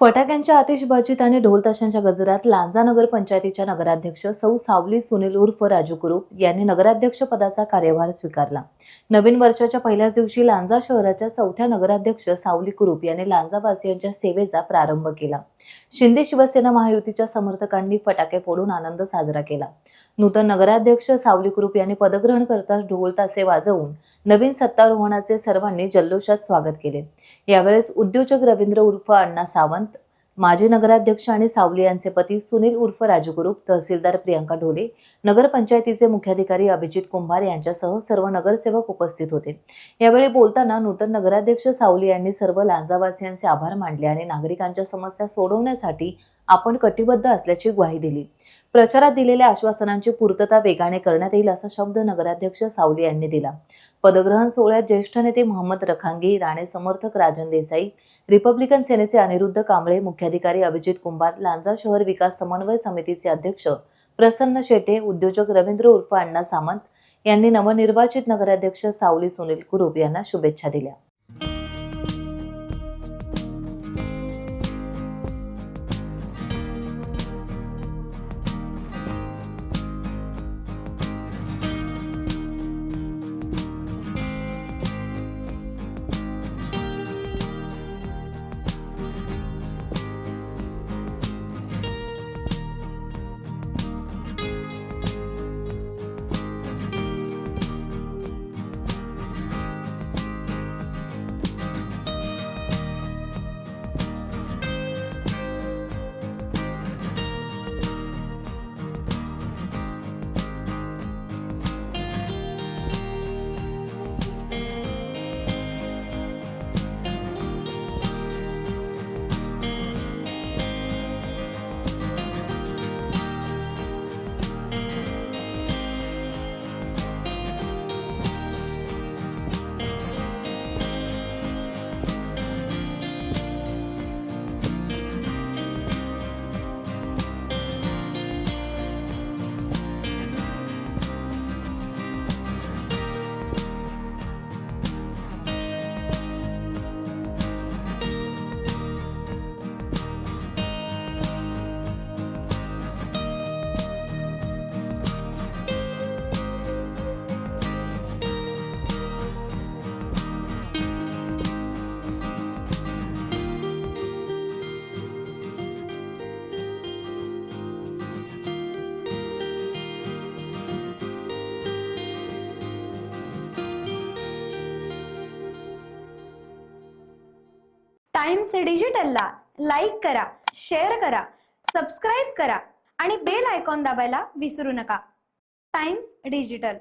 फटाक्यांच्या आतिषबाजीत आणि ढोल ताशांच्या गजरात लांजा नगर पंचायतीच्या नगराध्यक्ष सौ सावली सुनील उर्फ राजू कुरूप यांनी नगराध्यक्ष पदाचा कार्यभार स्वीकारला। नवीन वर्षाच्या पहिल्याच दिवशी लांजा शहराच्या चौथ्या नगराध्यक्ष सावली कुरूप यांनी लांजावासियांच्या सेवेचा प्रारंभ केला। शिंदे शिवसेना महायुतीच्या समर्थकांनी फटाके फोडून आनंद साजरा केला। नूतन नगराध्यक्ष सावली कुरूप यांनी पदग्रहण करताच ढोल तासे वाजवून नवीन सत्तारोहणाचे सर्वांनी जल्लोषात स्वागत केले। यावेळेस उद्योजक रवींद्र उर्फ अण्णा सावंत, माजी नगराध्यक्ष आणि सावली यांचे पती सुनील उर्फ राजू कुरूप, तहसीलदार प्रियंका ढोले, नगरपंचायतीचे मुख्याधिकारी अभिजित कुंभार यांच्यासह सर्व नगरसेवक उपस्थित होते। यावेळी बोलताना नूतन नगराध्यक्ष सावली यांनी सर्व लांजावासियांचे आभार मानले आणि नागरिकांच्या समस्या सोडवण्यासाठी आपण कटिबद्ध असल्याची ग्वाही दिली। प्रचारात दिलेल्या आश्वासनांची पूर्तता वेगाने करण्यात येईल असा शब्द नगराध्यक्ष सावली यांनी दिला। पदग्रहण सोहळ्यात ज्येष्ठ नेते मोहम्मद रखांगी, राणे समर्थक राजन देसाई, रिपब्लिकन सेनेचे अनिरुद्ध कांबळे, मुख्याधिकारी अभिजित कुंभार, लांजा शहर विकास समन्वय समितीचे अध्यक्ष प्रसन्न शेटे, उद्योजक रवींद्र उर्फ अण्णा सावंत यांनी नवनिर्वाचित नगराध्यक्ष सावली सुनील कुरूप यांना शुभेच्छा दिल्या। टाइम्स डिजिटलला लाईक करा, शेअर करा, सबस्क्राईब करा आणि बेल आयकॉन दाबायला विसरू नका। Times digital.